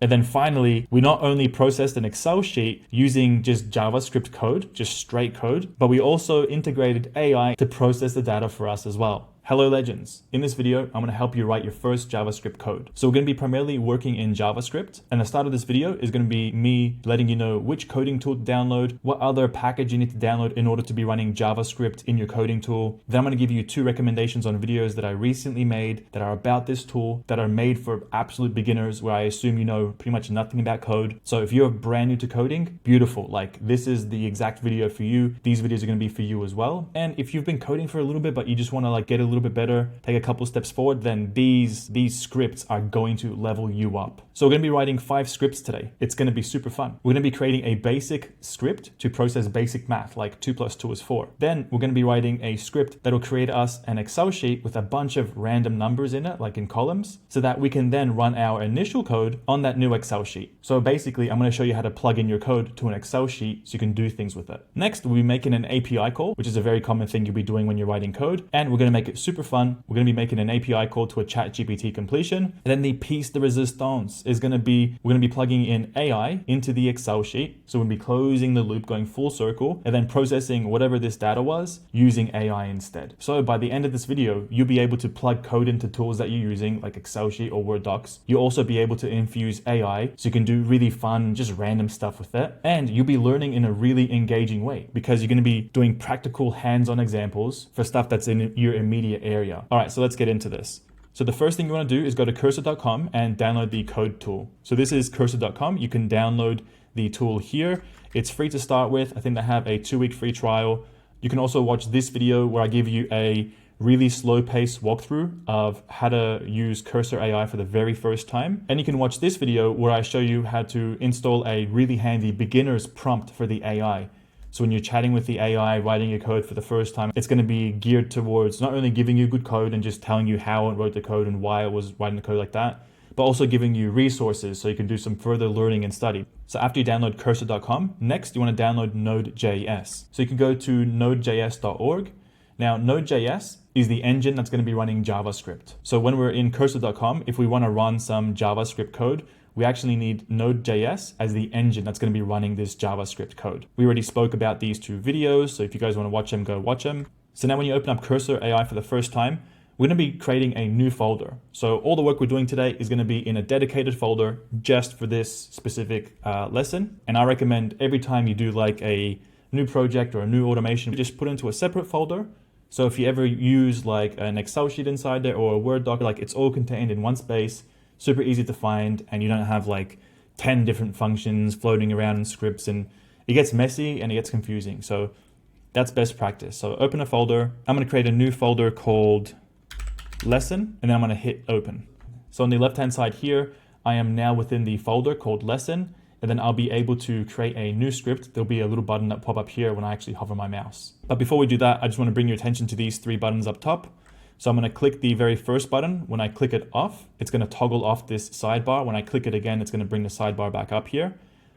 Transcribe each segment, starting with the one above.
And then finally, we not only processed an Excel sheet using just JavaScript code, just straight code, but we also integrated AI to process the data for us as well. Hello legends. In this video, I'm going to help you write your first JavaScript code. So we're going to be primarily working in JavaScript, and the start of this video is going to be me letting you know which coding tool to download, what other package you need to download in order to be running JavaScript in your coding tool. Then I'm going to give you 2 recommendations on videos that I recently made that are about this tool, that are made for absolute beginners, where I assume you know pretty much nothing about code. So if you're brand new to coding, beautiful. Like, this is the exact video for you. These videos are going to be for you as well. And if you've been coding for a little bit, but you just want to get a little bit better, take a couple steps forward, then these scripts are going to level you up. So we're going to be writing 5 scripts today. It's going to be super fun. We're going to be creating a basic script to process basic math, like 2 + 2 is 4. Then we're going to be writing a script that will create us an Excel sheet with a bunch of random numbers in it, like in columns, so that we can then run our initial code on that new Excel sheet. So basically, I'm going to show you how to plug in your code to an Excel sheet so you can do things with it. Next, we'll be making an API call, which is a very common thing you'll be doing when you're writing code. And we're going to make it super fun. We're going to be making an API call to a ChatGPT completion. And then the piece de resistance is going to be, we're going to be plugging in AI into the Excel sheet. So we'll be closing the loop, going full circle, and then processing whatever this data was using AI instead. So by the end of this video, you'll be able to plug code into tools that you're using, like Excel sheet or Word docs. You'll also be able to infuse AI, so you can do really fun, just random stuff with it. And you'll be learning in a really engaging way, because you're going to be doing practical hands-on examples for stuff that's in your immediate area. All right, so let's get into this. So the first thing you want to do is go to cursor.com and download the code tool. So this is cursor.com. You can download the tool here. It's free to start with. I think they have a 2-week free trial. You can also watch this video where I give you a really slow-paced walkthrough of how to use Cursor AI for the very first time. And you can watch this video where I show you how to install a really handy beginner's prompt for the AI. So when you're chatting with the AI, writing your code for the first time, it's going to be geared towards not only giving you good code and just telling you how it wrote the code and why it was writing the code like that, but also giving you resources so you can do some further learning and study. So after you download cursor.com, next you want to download Node.js. So you can go to nodejs.org. Now, Node.js is the engine that's going to be running JavaScript. So when we're in cursor.com, if we want to run some JavaScript code, we actually need Node.js as the engine that's going to be running this JavaScript code. We already spoke about these 2 videos, so if you guys want to watch them, go watch them. So now when you open up Cursor AI for the first time, we're going to be creating a new folder. So all the work we're doing today is going to be in a dedicated folder just for this specific lesson. And I recommend every time you do like a new project or a new automation, just put it into a separate folder. So if you ever use like an Excel sheet inside there or a Word doc, like it's all contained in one space, super easy to find, and you don't have like 10 different functions floating around in scripts, and it gets messy and it gets confusing. So that's best practice. So open a folder. I'm going to create a new folder called lesson, and then I'm going to hit open. So on the left-hand side here, I am now within the folder called lesson, and then I'll be able to create a new script. There'll be a little button that pop up here when I actually hover my mouse. But before we do that, I just want to bring your attention to these 3 buttons up top. So I'm going to click the very first button. When I click it off, it's going to toggle off this sidebar. When I click it again, it's going to bring the sidebar back up here.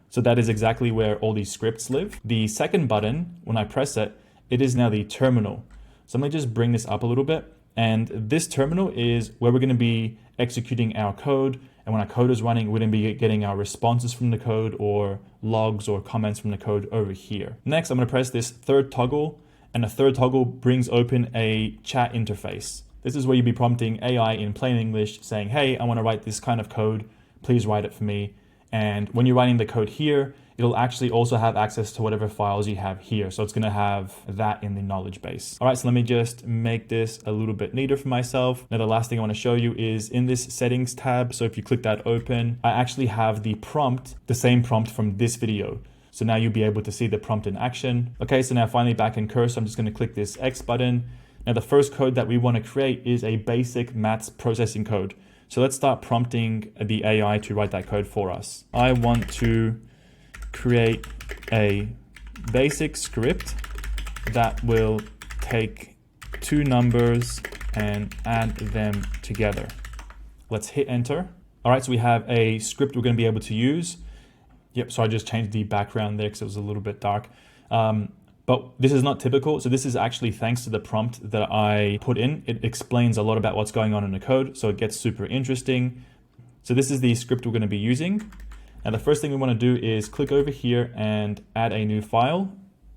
So that is exactly where all these scripts live. The second button, when I press it, it is now the terminal. So I'm going to just bring this up a little bit. And this terminal is where we're going to be executing our code. And when our code is running, we're going to be getting our responses from the code or logs or comments from the code over here. Next, I'm going to press this third toggle. And the third toggle brings open a chat interface. This is where you'll be prompting AI in plain English saying, hey, I want to write this kind of code. Please write it for me. And when you're writing the code here, it'll actually also have access to whatever files you have here. So it's going to have that in the knowledge base. All right, so let me just make this a little bit neater for myself. Now, the last thing I want to show you is in this settings tab. So if you click that open, I actually have the prompt, the same prompt from this video. So now you'll be able to see the prompt in action. Okay, so now finally back in Cursor, I'm just going to click this X button. Now the first code that we want to create is a basic maths processing code. So let's start prompting the AI to write that code for us. I want to create a basic script that will take 2 numbers and add them together. Let's hit enter. All right, so we have a script we're going to be able to use. Yep, so I just changed the background there because it was a little bit dark. But this is not typical. So this is actually thanks to the prompt that I put in. It explains a lot about what's going on in the code. So it gets super interesting. So this is the script we're going to be using. Now the first thing we want to do is click over here and add a new file.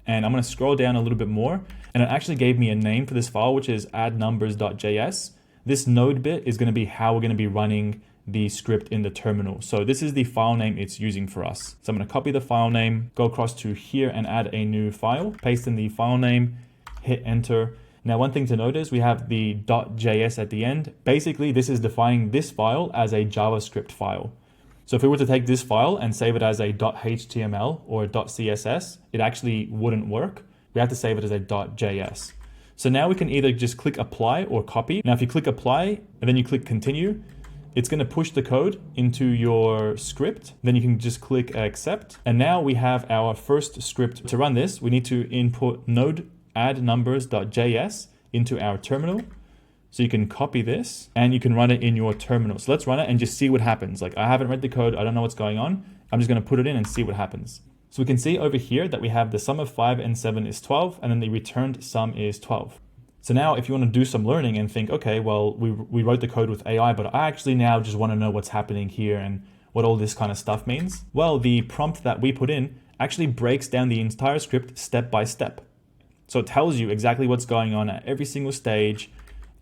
And I'm going to scroll down a little bit more. And it actually gave me a name for this file, which is addnumbers.js. This node bit is going to be how we're going to be running the script in the terminal. So this is the file name it's using for us. So I'm going to copy the file name, go across to here and add a new file, paste in the file name, hit enter. Now, one thing to note is we have the .js at the end. Basically, this is defining this file as a JavaScript file. So if we were to take this file and save it as a .html or a .css, it actually wouldn't work. We have to save it as a .js. So now we can either just click apply or copy. Now, if you click apply and then you click continue, it's going to push the code into your script. Then you can just click accept. And now we have our first script. To run this, we need to input node addnumbers.js into our terminal. So you can copy this and you can run it in your terminal. So let's run it and just see what happens. Like, I haven't read the code. I don't know what's going on. I'm just going to put it in and see what happens. So we can see over here that we have the sum of 5 and 7 is 12, and then the returned sum is 12. So now if you want to do some learning and think, okay, well, we wrote the code with AI, but I actually now just want to know what's happening here and what all this kind of stuff means. Well, the prompt that we put in actually breaks down the entire script step by step. So it tells you exactly what's going on at every single stage.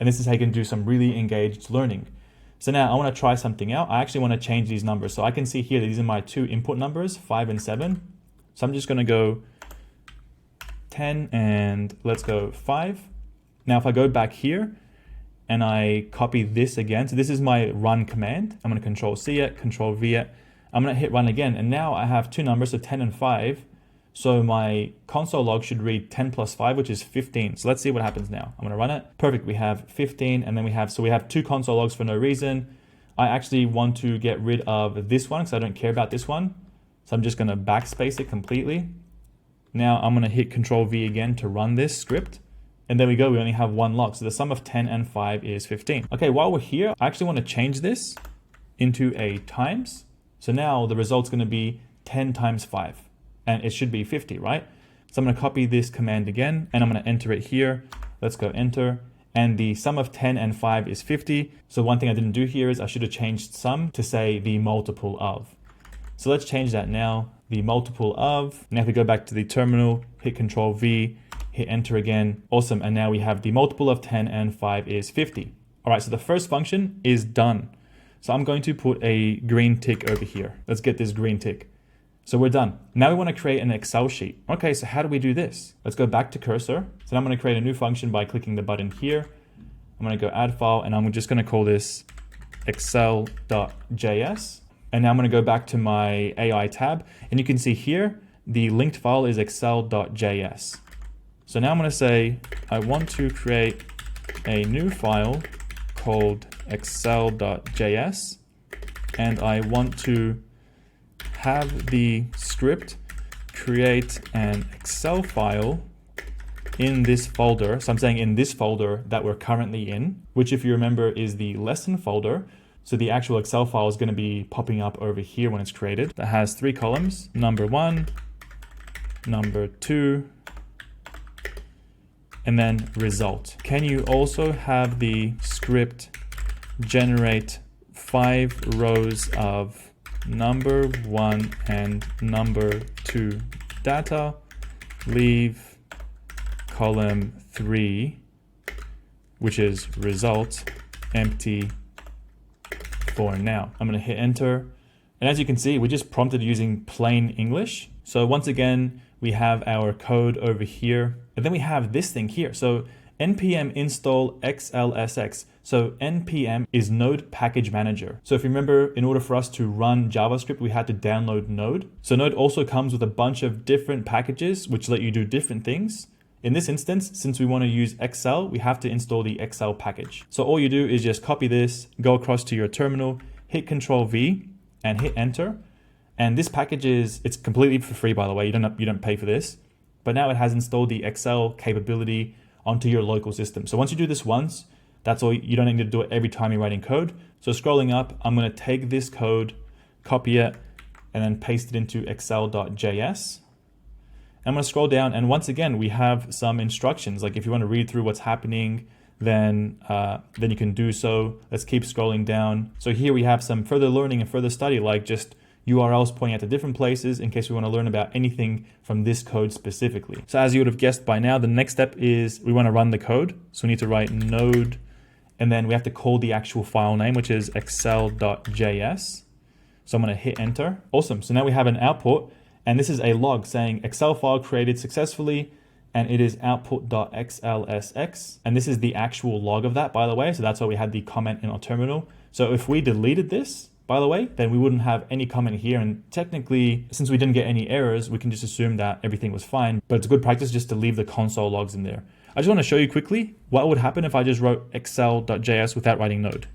And this is how you can do some really engaged learning. So now I want to try something out. I actually want to change these numbers. So I can see here that these are my two input numbers, 5 and 7. So I'm just going to go 10 and let's go 5. Now, if I go back here and I copy this again, so this is my run command. I'm going to control C it, control V it. I'm going to hit run again. And now I have two numbers, so 10 and 5. So my console log should read 10 plus 5, which is 15. So let's see what happens now. I'm going to run it. Perfect. We have 15 and then we have two console logs for no reason. I actually want to get rid of this one because I don't care about this one. So I'm just going to backspace it completely. Now I'm going to hit Control V again to run this script. And there we go. We only have one log. So the sum of 10 and 5 is 15. Okay, while we're here, I actually want to change this into a times. So now the result's going to be 10 times 5. And it should be 50, right? So I'm going to copy this command again, and I'm going to enter it here. Let's go enter. And the sum of 10 and 5 is 50. So one thing I didn't do here is I should have changed sum to say the multiple of. So let's change that now. The multiple of. Now if we go back to the terminal, hit Control V, hit enter again. Awesome. And now we have the multiple of 10 and 5 is 50. All right, so the first function is done. So I'm going to put a green tick over here. Let's get this green tick. So we're done. Now we want to create an Excel sheet. Okay, so how do we do this? Let's go back to cursor. So now I'm going to create a new function by clicking the button here. I'm going to go add file and I'm just going to call this excel.js. And now I'm going to go back to my AI tab and you can see here, the linked file is excel.js. So now I'm going to say, I want to create a new file called excel.js and I want to have the script create an Excel file in this folder. So I'm saying in this folder that we're currently in, which if you remember is the lesson folder. So the actual Excel file is going to be popping up over here when it's created. That has 3 columns, number 1, number 2, and then result. Can you also have the script generate 5 rows of number 1 and number 2 data, leave column 3, which is result, empty for now. I'm going to hit enter. And as you can see, we just prompted using plain English. So once again, we have our code over here. And then we have this thing here. So npm install xlsx. So npm is Node Package Manager. So if you remember, in order for us to run JavaScript, we had to download Node. So Node also comes with a bunch of different packages which let you do different things. In this instance, since we want to use Excel, we have to install the Excel package. So all you do is just copy this, go across to your terminal, hit Control V and hit enter. And this package it's completely for free, by the way. You don't pay for this. But now it has installed the Excel capability onto your local system. So once you do this once, that's all. You don't need to do it every time you're writing code. So scrolling up, I'm going to take this code, copy it, and then paste it into excel.js. I'm going to scroll down, and once again, we have some instructions. Like if you want to read through what's happening, then you can do so. Let's keep scrolling down. So here we have some further learning and further study, like just URLs pointing out to different places in case we want to learn about anything from this code specifically. So as you would have guessed by now, the next step is we want to run the code. So we need to write node, and then we have to call the actual file name, which is excel.js. So I'm going to hit enter. Awesome. So now we have an output, and this is a log saying Excel file created successfully, and it is output.xlsx. And this is the actual log of that, by the way. So that's why we had the comment in our terminal. So if we deleted this, by the way, then we wouldn't have any comment here. And technically, since we didn't get any errors, we can just assume that everything was fine. But it's a good practice just to leave the console logs in there. I just want to show you quickly what would happen if I just wrote excel.js without writing node.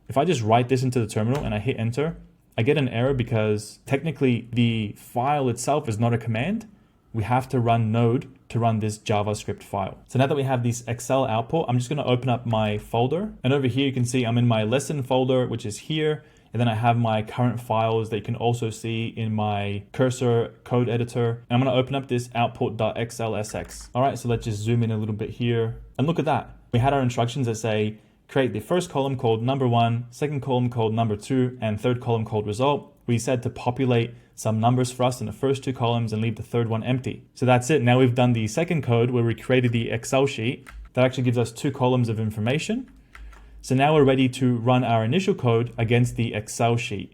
If I just write this into the terminal and I hit enter, I get an error because technically the file itself is not a command. We have to run node to run this JavaScript file. So now that we have this Excel output, I'm just going to open up my folder. And over here, you can see I'm in my lesson folder, which is here. And then I have my current files that you can also see in my cursor code editor. And I'm going to open up this output.xlsx. All right, so let's just zoom in a little bit here. And look at that. We had our instructions that say, create the first column called number1, second column called number2, and third column called result. We said to populate some numbers for us in the first two columns and leave the third one empty. So that's it. Now we've done the second code where we created the Excel sheet that actually gives us two columns of information. So now we're ready to run our initial code against the Excel sheet.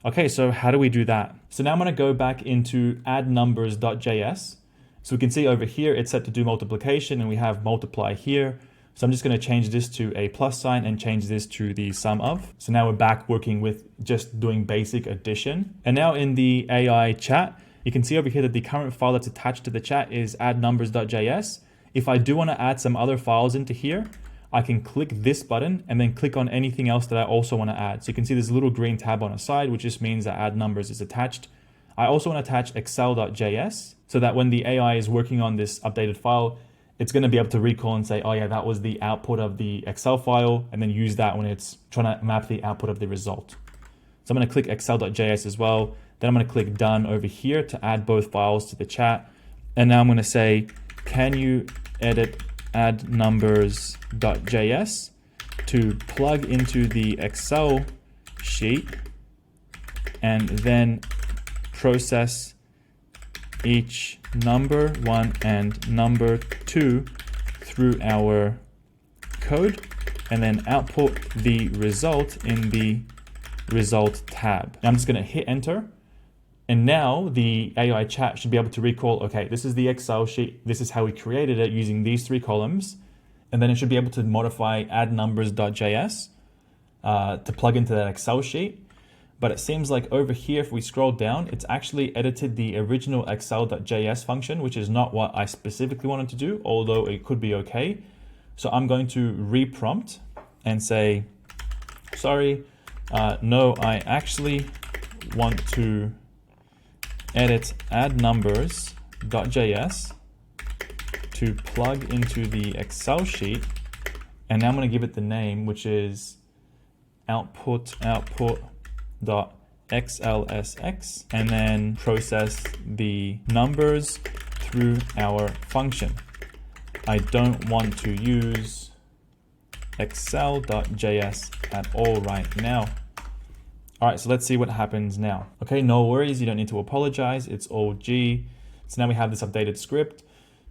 Okay, so how do we do that? So now I'm going to go back into addNumbers.js. So we can see over here it's set to do multiplication, and we have multiply here. So I'm just going to change this to a plus sign and change this to the sum of. So now we're back working with just doing basic addition. And now in the AI chat, you can see over here that the current file that's attached to the chat is addNumbers.js. If I do want to add some other files into here, I can click this button and then click on anything else that I also want to add. So you can see there's a little green tab on the side, which just means that addNumbers is attached. I also want to attach excel.js so that when the AI is working on this updated file, it's going to be able to recall and say, oh yeah, that was the output of the Excel file, and then use that when it's trying to map the output of the result. So I'm going to click excel.js as well. Then I'm going to click done over here to add both files to the chat. And now I'm going to say, can you edit addNumbers.js to plug into the Excel sheet and then process each number 1 and number 2 through our code, and then output the result in the result tab. Now I'm just going to hit enter, and now the AI chat should be able to recall, okay, this is the Excel sheet, this is how we created it using these three columns, and then it should be able to modify addNumbers.js to plug into that Excel sheet. But it seems like over here, if we scroll down, it's actually edited the original excel.js function, which is not what I specifically wanted to do, although it could be okay. So I'm going to reprompt and say, sorry, no, I actually want to edit addNumbers.js to plug into the Excel sheet. And now I'm going to give it the name, which is output.xlsx, and then process the numbers through our function. I don't want to use excel.js at all right now. All right, so let's see what happens now. Okay, no worries, you don't need to apologize, it's all G. So now we have this updated script.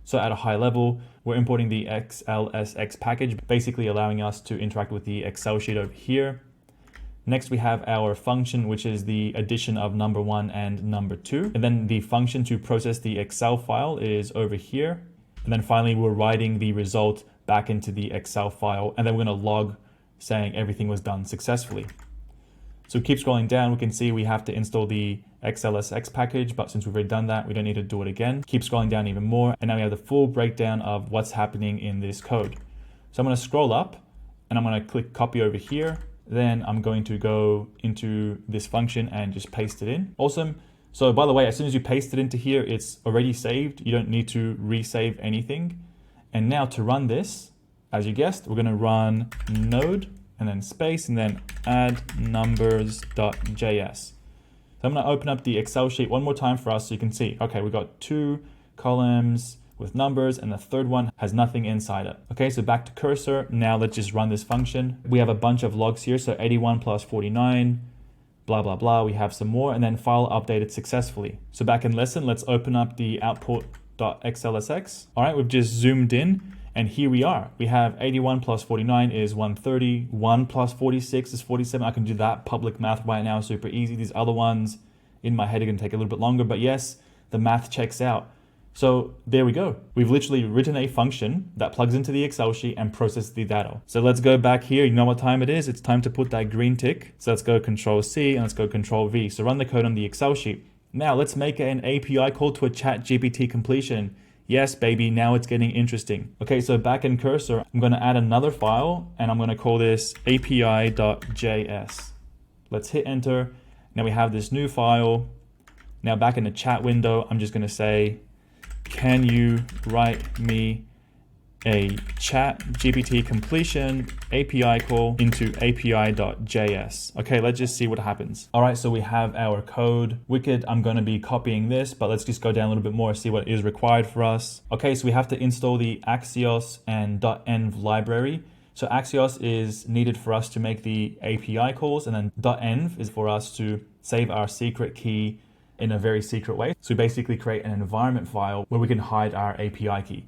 So at a high level, we're importing the XLSX package, basically allowing us to interact with the Excel sheet over here. Next, we have our function, which is the addition of number 1 and number 2. And then the function to process the Excel file is over here. And then finally, we're writing the result back into the Excel file. And then we're going to log saying everything was done successfully. So keep scrolling down, we can see we have to install the XLSX package, but since we've already done that, we don't need to do it again. Keep scrolling down even more. And now we have the full breakdown of what's happening in this code. So I'm going to scroll up and I'm going to click copy over here. Then I'm going to go into this function and just paste it in. Awesome. So by the way, as soon as you paste it into here, it's already saved. You don't need to resave anything. And now to run this, as you guessed, we're going to run node and then space and then addNumbers.js. So I'm going to open up the Excel sheet one more time for us so you can see, okay, we've got 2 columns, with numbers, and the third one has nothing inside it. Okay, so back to cursor. Now let's just run this function. We have a bunch of logs here. So 81 plus 49, blah, blah, blah. We have some more, and then file updated successfully. So back in lesson, let's open up the output.xlsx. All right, we've just zoomed in, and here we are. We have 81 plus 49 is 130. 1 plus 46 is 47. I can do that public math right now, super easy. These other ones in my head are gonna take a little bit longer, but yes, the math checks out. So there we go. We've literally written a function that plugs into the Excel sheet and processes the data. So let's go back here. You know what time it is? It's time to put that green tick. So let's go Control C and let's go Control V. So run the code on the Excel sheet. Now let's make an API call to a ChatGPT completion. Yes, baby, now it's getting interesting. Okay, so back in cursor, I'm gonna add another file and I'm gonna call this api.js. Let's hit enter. Now we have this new file. Now back in the chat window, I'm just gonna say, can you write me a ChatGPT completion API call into api.js? Okay, let's just see what happens. All right, so we have our code. Wicked, I'm gonna be copying this, but let's just go down a little bit more, see what is required for us. Okay, so we have to install the Axios and .env library. So Axios is needed for us to make the API calls, and then .env is for us to save our secret key in a very secret way. So we basically create an environment file where we can hide our API key.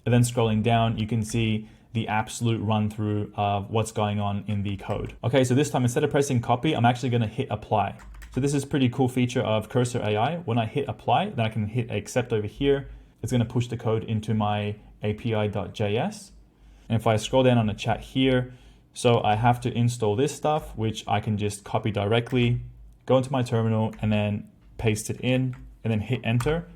And then scrolling down, you can see the absolute run through of what's going on in the code. Okay, so this time instead of pressing copy, I'm actually gonna hit apply. So this is a pretty cool feature of Cursor AI. When I hit apply, then I can hit accept over here. It's gonna push the code into my api.js. And if I scroll down on the chat here, so I have to install this stuff, which I can just copy directly, go into my terminal and then paste it in and then hit enter.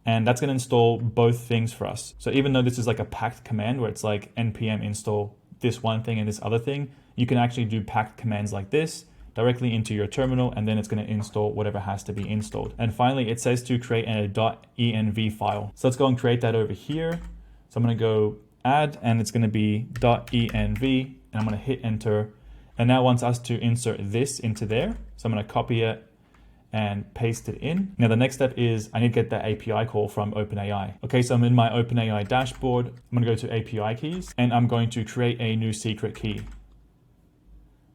And that's gonna install both things for us. So even though this is like a packed command where it's like npm install this one thing and this other thing, you can actually do packed commands like this directly into your terminal, and then it's gonna install whatever has to be installed. And finally, it says to create a .env file. So let's go and create that over here. So I'm gonna go add, and it's gonna be .env, and I'm gonna hit enter. And now it wants us to insert this into there. So I'm gonna copy it and paste it in. Now the next step is I need to get that API call from OpenAI. Okay, so I'm in my OpenAI dashboard. I'm gonna go to API keys and I'm going to create a new secret key. And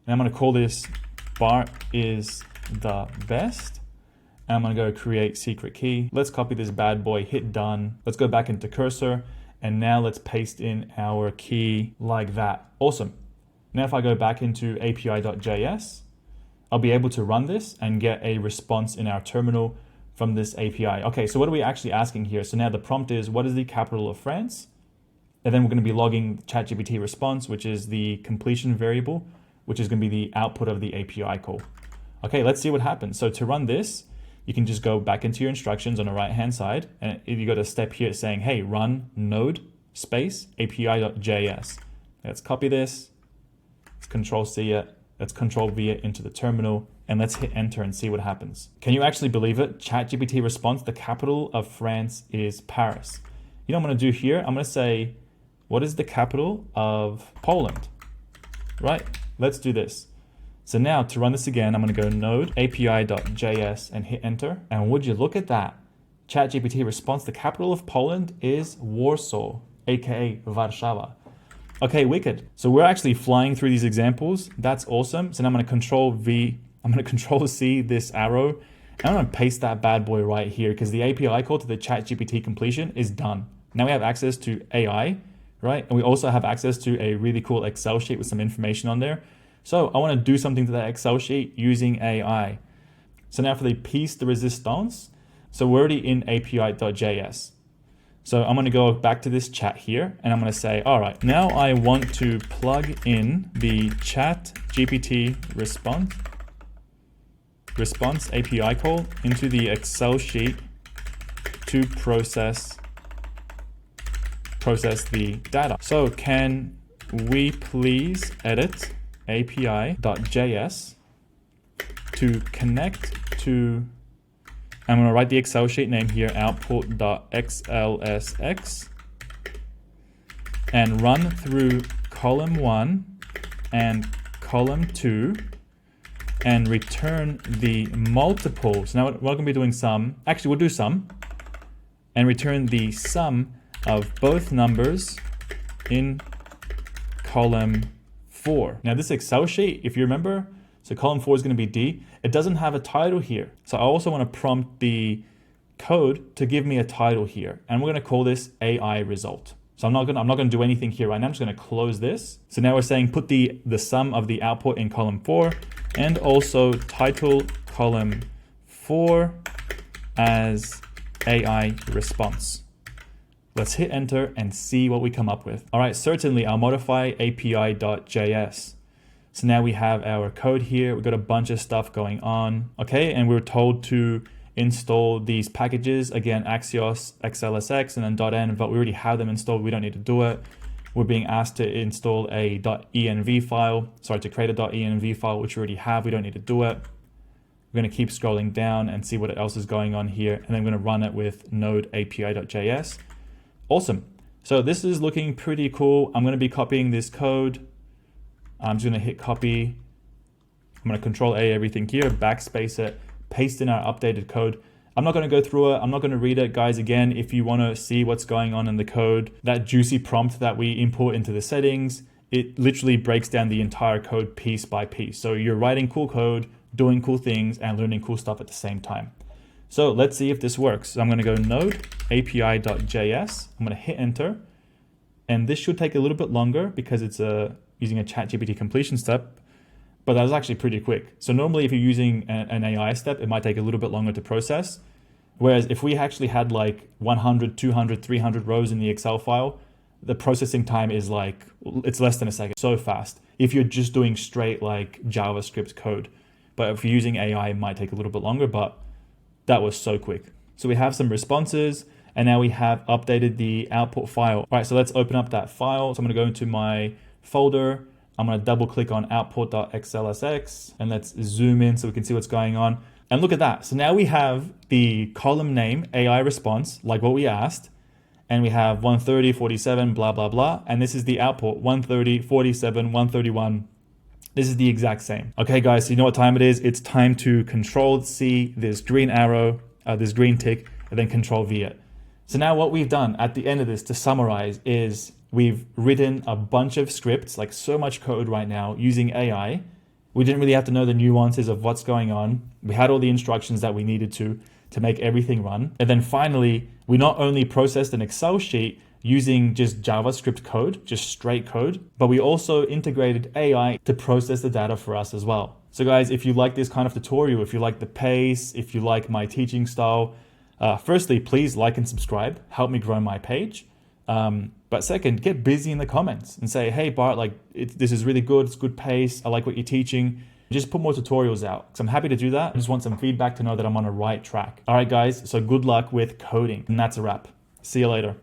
I'm gonna call this Bart is the best. And I'm gonna go create secret key. Let's copy this bad boy, hit done. Let's go back into cursor and now let's paste in our key like that. Awesome. Now if I go back into api.js, I'll be able to run this and get a response in our terminal from this API. Okay, so what are we actually asking here? So now the prompt is, what is the capital of France? And then we're gonna be logging ChatGPT response, which is the completion variable, which is gonna be the output of the API call. Okay, let's see what happens. So to run this, you can just go back into your instructions on the right-hand side, and you got a step here saying, hey, run node space api.js. Let's copy this, let's Control C it, let's Control V it into the terminal, and let's hit enter and see what happens. Can you actually believe it? ChatGPT response, the capital of France is Paris. You know what I'm gonna do here? I'm gonna say, what is the capital of Poland? Right, let's do this. So now to run this again, I'm gonna go node api.js and hit enter. And would you look at that? ChatGPT response, the capital of Poland is Warsaw, AKA Warszawa. Okay, wicked. So we're actually flying through these examples. That's awesome. So now I'm gonna Control V, I'm gonna Control C this arrow, and I'm gonna paste that bad boy right here because the API call to the ChatGPT completion is done. Now we have access to AI, right? And we also have access to a really cool Excel sheet with some information on there. So I wanna do something to that Excel sheet using AI. So now for the piece de resistance, so we're already in api.js. So I'm gonna go back to this chat here and I'm gonna say, all right, now I want to plug in the ChatGPT response API call into the Excel sheet to process the data. So can we please edit api.js to connect to, I'm going to write the Excel sheet name here, output.xlsx, and run through column 1 and column 2 and return the multiples. Now we're going to be doing sum, actually we'll do sum, and return the sum of both numbers in column 4. Now this Excel sheet, if you remember, so column 4 is going to be D. It doesn't have a title here. So I also want to prompt the code to give me a title here. And we're going to call this AI result. So I'm not going to do anything here right now. I'm just going to close this. So now we're saying put the sum of the output in column 4 and also title column 4 as AI response. Let's hit enter and see what we come up with. All right, certainly I'll modify API.js. So now we have our code here. We've got a bunch of stuff going on. Okay, and we're told to install these packages. Again, Axios, XLSX, and then .env, but we already have them installed. We don't need to do it. We're being asked to install a .env file. Sorry, to create a .env file, which we already have. We don't need to do it. We're going to keep scrolling down and see what else is going on here. And then we're going to run it with node API.js. Awesome. So this is looking pretty cool. I'm going to be copying this code. I'm just going to hit copy. I'm going to Control A everything here, backspace it, paste in our updated code. I'm not going to go through it. I'm not going to read it. Guys, again, if you want to see what's going on in the code, that juicy prompt that we import into the settings, it literally breaks down the entire code piece by piece. So you're writing cool code, doing cool things, and learning cool stuff at the same time. So let's see if this works. So I'm going to go node API.js. I'm going to hit enter. And this should take a little bit longer because it's using a ChatGPT completion step. But that was actually pretty quick. So normally if you're using an AI step, it might take a little bit longer to process. Whereas if we actually had like 100, 200, 300 rows in the Excel file, the processing time is like, it's less than a second, so fast. If you're just doing straight like JavaScript code. But if you're using AI, it might take a little bit longer, but that was so quick. So we have some responses and now we have updated the output file. All right, so let's open up that file. So I'm gonna go into my folder. I'm going to double click on output.xlsx and let's zoom in so we can see what's going on. And look at that. So now we have the column name AI response, like what we asked. And we have 130, 47, blah, blah, blah. And this is the output 130, 47, 131. This is the exact same. Okay, guys, so you know what time it is? It's time to Control C, this green arrow, this green tick, and then Control V it. So now what we've done at the end of this to summarize is we've written a bunch of scripts, like so much code right now using AI. We didn't really have to know the nuances of what's going on. We had all the instructions that we needed to make everything run. And then finally, we not only processed an Excel sheet using just JavaScript code, just straight code, but we also integrated AI to process the data for us as well. So guys, if you like this kind of tutorial, if you like the pace, if you like my teaching style, firstly, please like and subscribe, help me grow my page. But second, get busy in the comments and say, hey, Bart, like this is really good. It's good pace. I like what you're teaching. Just put more tutorials out. So I'm happy to do that. I just want some feedback to know that I'm on the right track. All right, guys. So good luck with coding. And that's a wrap. See you later.